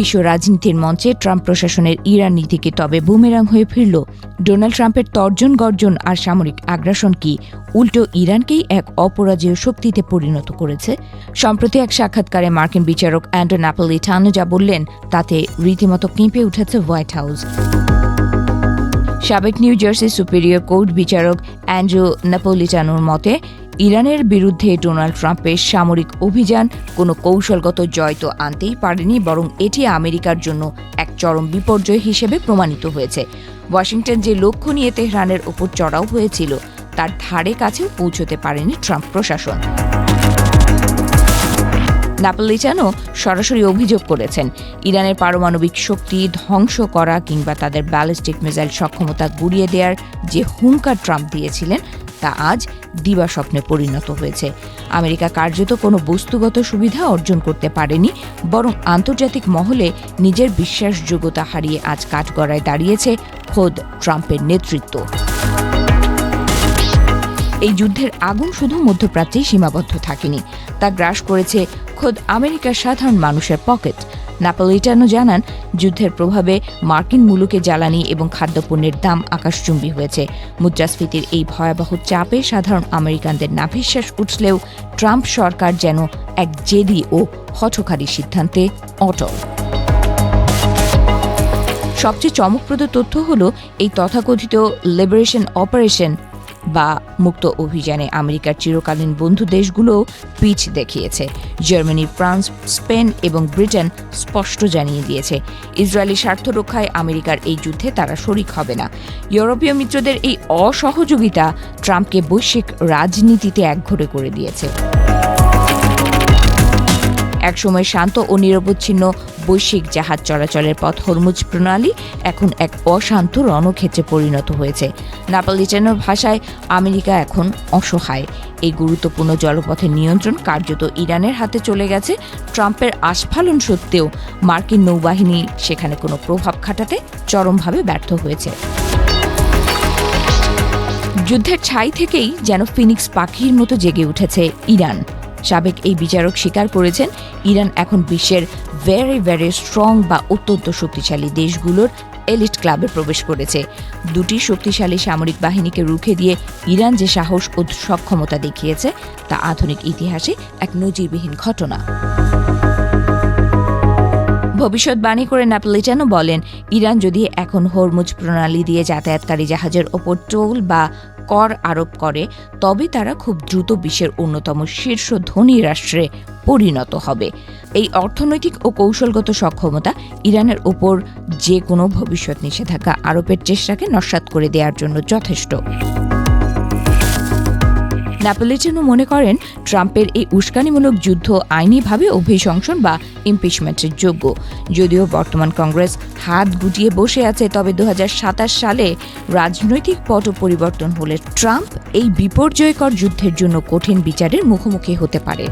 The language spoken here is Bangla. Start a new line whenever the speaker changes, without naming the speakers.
বিশ্ব রাজনীতির মঞ্চে ট্রাম্প প্রশাসনের ইরান নীতি কি তবে বুমেরাং হয়ে ফিরল? ডোনাল্ড ট্রাম্পের তর্জন গর্জন আর সামরিক আগ্রাসন কি উল্টো ইরানকেই এক অপরাজেয় শক্তিতে পরিণত করেছে? সম্প্রতি এক সাক্ষাৎকারে মার্কিন বিচারক অ্যান্ড্রু ন্যাপোলিটানো যা বললেন তাতে রীতিমতো কেঁপে উঠেছে হোয়াইট হাউস। সাবেক নিউ জার্সি সুপিরিয়র কোর্ট বিচারক অ্যান্ড্রু ন্যাপোলিটানোর মতে, ইরানের বিরুদ্ধে ডোনাল্ড ট্রাম্পের সামরিক অভিযান কোনো কৌশলগত জয় তো আনতেই পারেনি, বরং এটি আমেরিকার জন্য এক চরম বিপর্যয় হিসেবে প্রমাণিত হয়েছে। ওয়াশিংটন যে লক্ষ্য নিয়ে তেহরানের ওপর চড়াও হয়েছিল তার ধারে কাছেও পৌঁছতে পারেনি ট্রাম্প প্রশাসন। ন্যাপোলিটানো সরাসরি অভিযোগ করেছেন, ইরানের পারমাণবিক শক্তি ধ্বংস করা কিংবা তাদের ব্যালিস্টিক মিসাইল সক্ষমতা গুড়িয়ে দেওয়ার যে হুঙ্কার ট্রাম্প দিয়েছিলেন তা আজ দিবাস্বপ্নে পরিণত হয়েছে। আমেরিকা কার্যত কোনো বস্তুগত সুবিধা অর্জন করতে পারেনি, বরং আন্তর্জাতিক মহলে নিজের বিশ্বাসযোগ্যতা হারিয়ে আজ কাঠগড়ায় দাঁড়িয়েছে খোদ ট্রাম্পের নেতৃত্ব। এই যুদ্ধের আগুন শুধু মধ্যপ্রাচ্যেই সীমাবদ্ধ থাকেনি, তা গ্রাস করেছে খোদ আমেরিকার সাধারণ মানুষের পকেট। ন্যাপোলিটানো জানান, যুদ্ধের প্রভাবে মার্কিন মুলুকে জ্বালানি এবং খাদ্যপণ্যের দাম আকাশচুম্বী হয়েছে। মুদ্রাস্ফীতির এই ভয়াবহ চাপে সাধারণ আমেরিকানদের নাভিশ্বাস উঠলেও ট্রাম্প সরকার যেন এক জেদি ও হঠকারী সিদ্ধান্তে অটল। সবচেয়ে চমকপ্রদ তথ্য হল, এই তথাকথিত লিবারেশন অপারেশন বা মুক্ত অভিযানে আমেরিকার চিরকালীন বন্ধু দেশগুলোও পিছ দেখিয়েছে। জার্মানি, ফ্রান্স, স্পেন এবং ব্রিটেন স্পষ্ট জানিয়ে দিয়েছে, ইসরায়েলি স্বার্থ রক্ষায় আমেরিকার এই যুদ্ধে তারা শরিক হবে না। ইউরোপীয় মিত্রদের এই অসহযোগিতা ট্রাম্পকে বৈশ্বিক রাজনীতিতে একঘরে করে দিয়েছে। একসময় শান্ত ও নিরবচ্ছিন্ন বৈশ্বিক জাহাজ চলাচলের পথ হরমুজ প্রণালী এখন এক অশান্ত রণক্ষেত্রে পরিণত হয়েছে। ন্যাপোলিটানোর ভাষায়, আমেরিকা এখন অসহায়। এই গুরুত্বপূর্ণ জলপথের নিয়ন্ত্রণ কার্যত ইরানের হাতে চলে গেছে। ট্রাম্পের আস্ফালন সত্ত্বেও মার্কিন নৌবাহিনী সেখানে কোনো প্রভাব খাটাতে চরমভাবে ব্যর্থ হয়েছে। যুদ্ধের ছাই থেকেই যেন ফিনিক্স পাখির মতো জেগে উঠেছে ইরান। সাবেক এই বিচারক স্বীকার করেছেন, ইরান এখন বিশ্বের ভেরি স্ট্রং বা অত্যন্ত শক্তিশালী দেশগুলোর এলিট ক্লাবে প্রবেশ করেছে। দুটি শক্তিশালী সামরিক বাহিনীকে রুখে দিয়ে ইরান যে সাহস ও সক্ষমতা দেখিয়েছে তা আধুনিক ইতিহাসে এক নজিরবিহীন ঘটনা। ভবিষ্যৎবাণী করে ন্যাপোলিটানো বলেন, ইরান যদি এখন হরমুজ প্রণালী দিয়ে যাতায়াতকারী জাহাজের ওপর টোল বা কর আরোপ করে, তবে তারা খুব দ্রুত বিশ্বের অন্যতম শীর্ষ ধনী রাষ্ট্রে পরিণত হবে। এই অর্থনৈতিক ও কৌশলগত সক্ষমতা ইরানের ওপর যে কোনো ভবিষ্যৎ নিষেধাজ্ঞা আরোপের চেষ্টাকে নস্যাৎ করে দেওয়ার জন্য যথেষ্ট। ন্যাপোলিটানো মনে করেন, ট্রাম্পের এই উস্কানিমূলক যুদ্ধ আইনিভাবে অভিশংসন বা ইমপিচমেন্টের যোগ্য। যদিও বর্তমান কংগ্রেস হাত গুটিয়ে বসে আছে, তবে 2027 সালে রাজনৈতিক পট পরিবর্তন হলে ট্রাম্প এই বিপর্যয়কর যুদ্ধের জন্য কঠিন বিচারের মুখোমুখি হতে পারে।